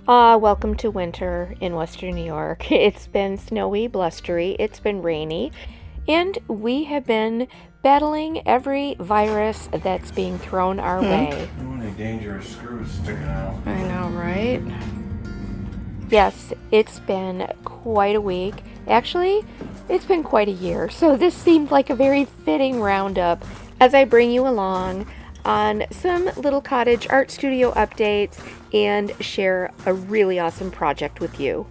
Welcome to winter in Western New York. It's been snowy, blustery, it's been rainy, and we have been battling every virus that's being thrown our way. How many dangerous screws sticking out? I know, right? Yes, it's been quite a week. Actually, it's been quite a year, so this seemed like a very fitting roundup as I bring you along on some little cottage art studio updates and share a really awesome project with you.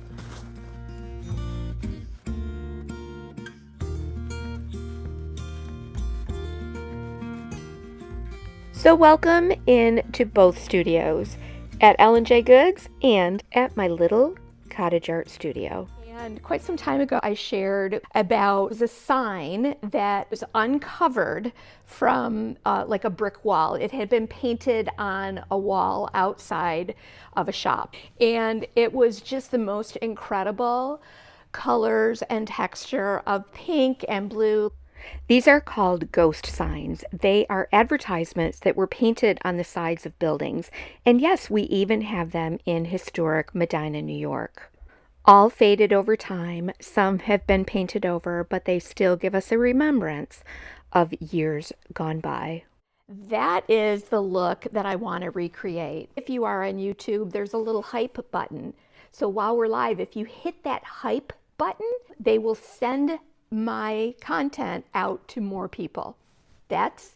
So welcome in to both studios, at L&J Goods and at my little cottage art studio. And quite some time ago, I shared about the sign that was uncovered from like a brick wall. It had been painted on a wall outside of a shop. And it was just the most incredible colors and texture of pink and blue. These are called ghost signs. They are advertisements that were painted on the sides of buildings. And yes, we even have them in historic Medina, New York. All faded over time. Some have been painted over, but they still give us a remembrance of years gone by. That is the look that I want to recreate. If you are on YouTube, there's a little hype button. So while we're live, if you hit that hype button, they will send my content out to more people. That's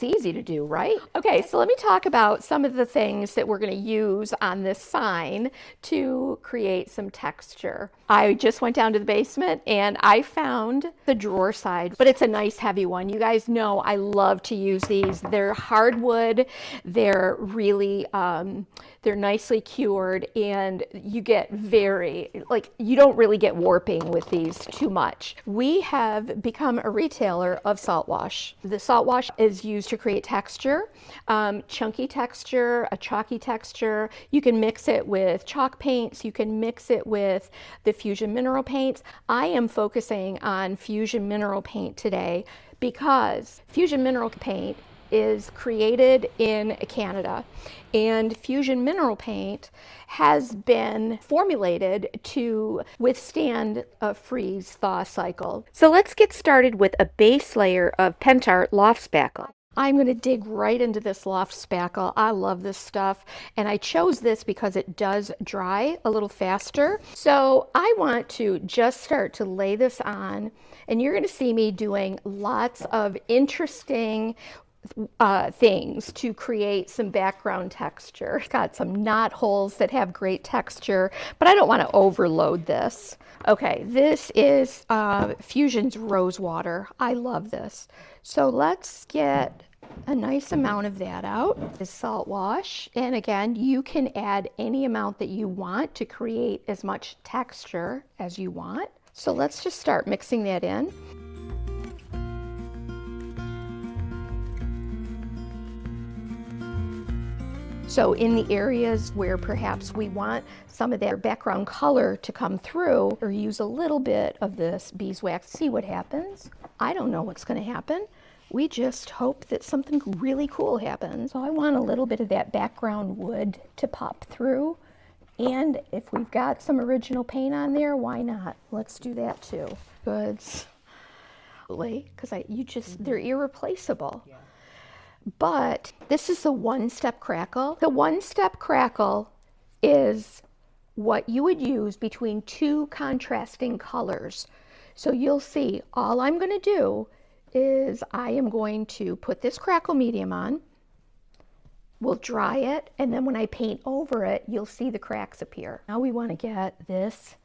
easy to do, right? Okay, so let me talk about some of the things that we're going to use on this sign to create some texture. I just went down to the basement and I found the drawer side, but it's a nice heavy one. You guys know I love to use these. They're hardwood, they're really, they're nicely cured, and you get you don't really get warping with these too much. We have become a retailer of salt wash. The salt wash is used to create texture, chunky texture, a chalky texture. You can mix it with chalk paints, you can mix it with the Fusion mineral paints. I am focusing on Fusion mineral paint today because Fusion mineral paint is created in Canada, and Fusion mineral paint has been formulated to withstand a freeze-thaw cycle. So let's get started with a base layer of Pentart loft spackle. I'm going to dig right into this loft spackle. I love this stuff, and I chose this because it does dry a little faster. So I want to just start to lay this on, and you're going to see me doing lots of interesting things to create some background texture. It's got some knot holes that have great texture, but I don't want to overload this. Okay, this is Fusion's Rose Water. I love this. So let's get a nice amount of that out. This salt wash, and again, you can add any amount that you want to create as much texture as you want. So let's just start mixing that in. So in the areas where perhaps we want some of that background color to come through, or use a little bit of this beeswax, see what happens. I don't know what's going to happen. We just hope that something really cool happens. So I want a little bit of that background wood to pop through. And if we've got some original paint on there, why not? Let's do that too. Goods. Because they're irreplaceable. Yeah. But this is the one-step crackle. The one-step crackle is what you would use between two contrasting colors. So you'll see, all I'm going to do is I am going to put this crackle medium on. We'll dry it, and then when I paint over it, you'll see the cracks appear. Now we want to get this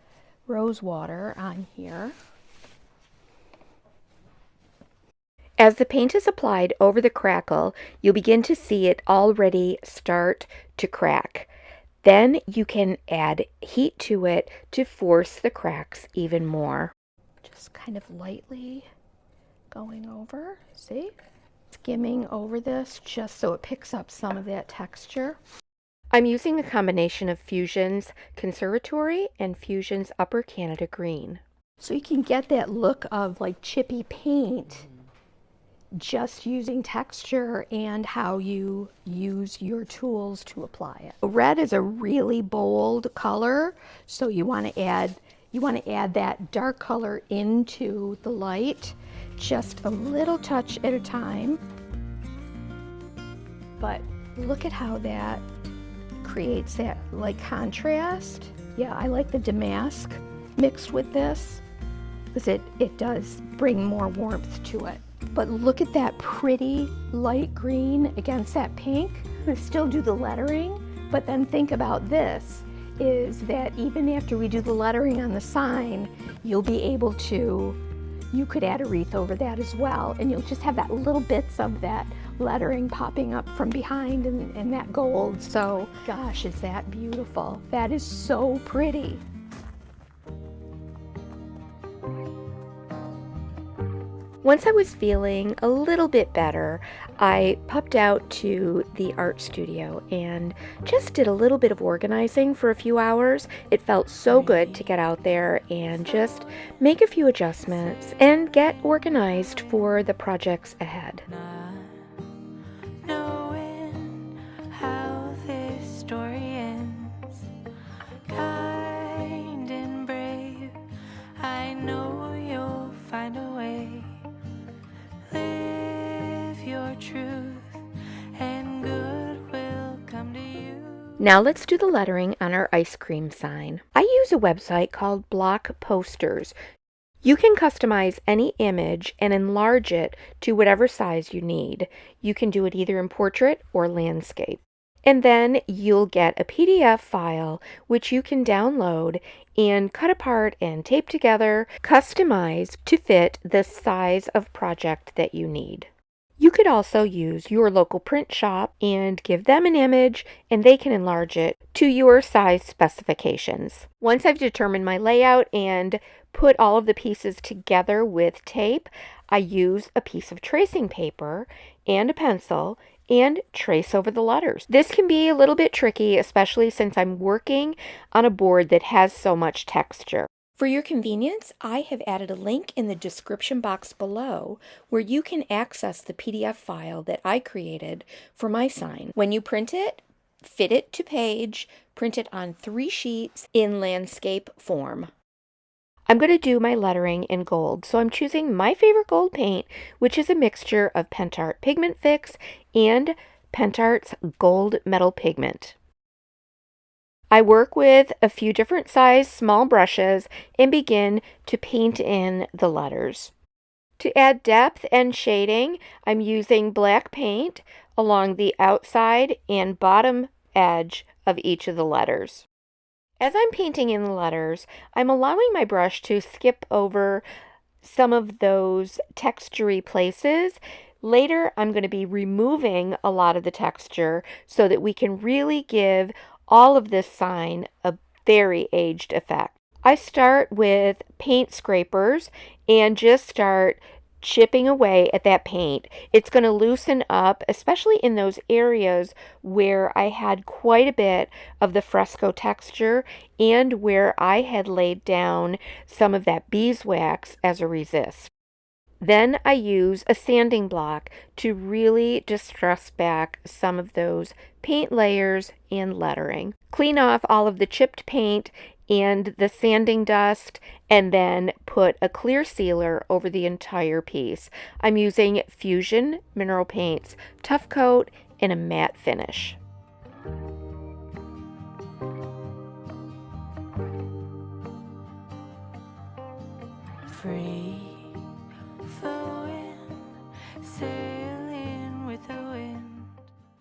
rose water on here. As the paint is applied over the crackle, you'll begin to see it already start to crack. Then you can add heat to it to force the cracks even more. Just kind of lightly going over, see? Skimming over this just so it picks up some of that texture. I'm using a combination of Fusion's Conservatory and Fusion's Upper Canada Green. So you can get that look of like chippy paint just using texture and how you use your tools to apply it. Red is a really bold color, so you want to add that dark color into the light, just a little touch at a time. But look at how that creates that like contrast. Yeah, I like the damask mixed with this because it does bring more warmth to it. But look at that pretty light green against that pink. I'm gonna still do the lettering, but then think about this, is that even after we do the lettering on the sign, you could add a wreath over that as well, and you'll just have that little bits of that lettering popping up from behind and that gold. So gosh, is that beautiful. That is so pretty. Once I was feeling a little bit better, I popped out to the art studio and just did a little bit of organizing for a few hours. It felt so good to get out there and just make a few adjustments and get organized for the projects ahead. Knowing how this story ends, kind and brave, I know you'll find a way. Live your truth and good will come to you. Now let's do the lettering on our ice cream sign. I use a website called Block Posters. You can customize any image and enlarge it to whatever size you need. You can do it either in portrait or landscape. And then you'll get a PDF file which you can download and cut apart and tape together, customize to fit the size of project that you need. You could also use your local print shop and give them an image and they can enlarge it to your size specifications. Once I've determined my layout and put all of the pieces together with tape, I use a piece of tracing paper and a pencil and trace over the letters. This can be a little bit tricky, especially since I'm working on a board that has so much texture. For your convenience, I have added a link in the description box below where you can access the PDF file that I created for my sign. When you print it, fit it to page, print it on 3 sheets in landscape form. I'm going to do my lettering in gold, so I'm choosing my favorite gold paint, which is a mixture of Pentart Pigment Fix and Pentart's Gold Metal Pigment. I work with a few different size small brushes and begin to paint in the letters. To add depth and shading, I'm using black paint along the outside and bottom edge of each of the letters. As I'm painting in the letters, I'm allowing my brush to skip over some of those textury places. Later, I'm going to be removing a lot of the texture so that we can really give all of this sign a very aged effect. I start with paint scrapers and just start chipping away at that paint. It's going to loosen up, especially in those areas where I had quite a bit of the fresco texture and where I had laid down some of that beeswax as a resist. Then I use a sanding block to really distress back some of those paint layers and lettering. Clean off all of the chipped paint and the sanding dust, and then put a clear sealer over the entire piece. I'm using Fusion Mineral Paints Tough Coat in a matte finish. Free flowing, sailing with the wind.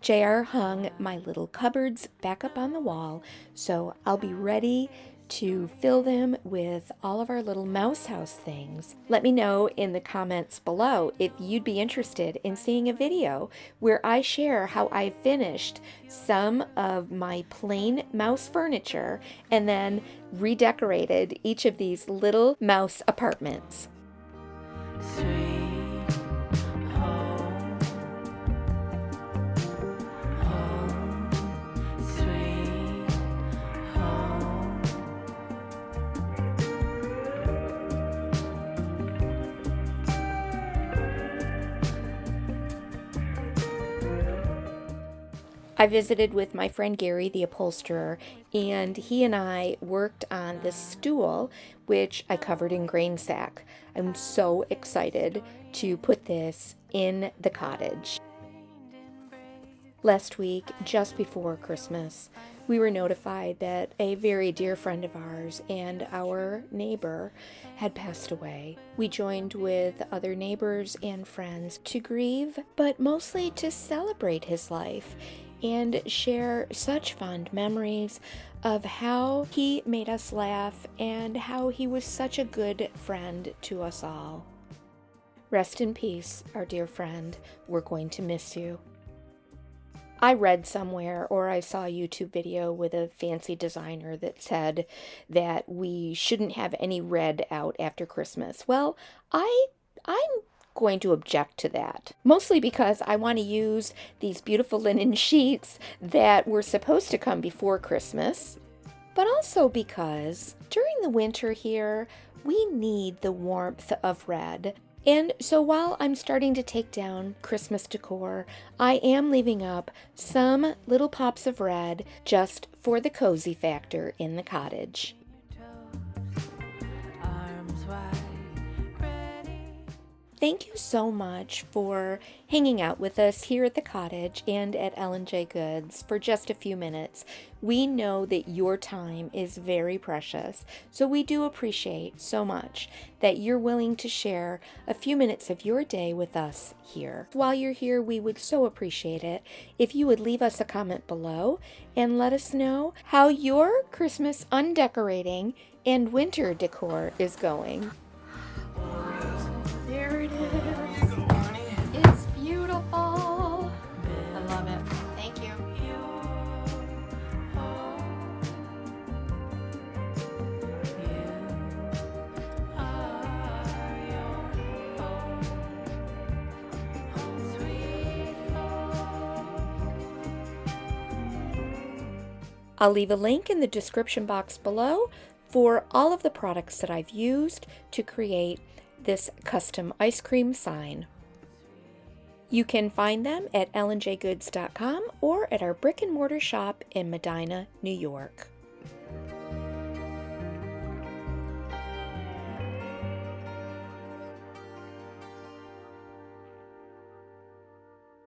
JR hung my little cupboards back up on the wall, so I'll be ready to fill them with all of our little mouse house things. Let me know in the comments below if you'd be interested in seeing a video where I share how I finished some of my plain mouse furniture and then redecorated each of these little mouse apartments. Sweet home, home, sweet home. I visited with my friend Gary, the upholsterer, and he and I worked on this stool, which I covered in grain sack. I'm so excited to put this in the cottage. Last week, just before Christmas, we were notified that a very dear friend of ours and our neighbor had passed away. We joined with other neighbors and friends to grieve, but mostly to celebrate his life and share such fond memories of how he made us laugh and how he was such a good friend to us all. Rest in peace, our dear friend. We're going to miss you. I read somewhere, or I saw a YouTube video with a fancy designer that said that we shouldn't have any red out after Christmas. Well, I'm going to object to that, mostly because I want to use these beautiful linen sheets that were supposed to come before Christmas, but also because during the winter here, we need the warmth of red. And so while I'm starting to take down Christmas decor, I am leaving up some little pops of red just for the cozy factor in the cottage. Arms wide, ready. Thank you so much for hanging out with us here at the cottage and at L&J Goods for just a few minutes. We know that your time is very precious, so we do appreciate so much that you're willing to share a few minutes of your day with us here. While you're here, we would so appreciate it if you would leave us a comment below and let us know how your Christmas undecorating and winter decor is going. There it is. It's beautiful. I love it. Thank you. I'll leave a link in the description box below for all of the products that I've used to create this custom ice cream sign. You can find them at lnjgoods.com or at our brick and mortar shop in Medina, New York.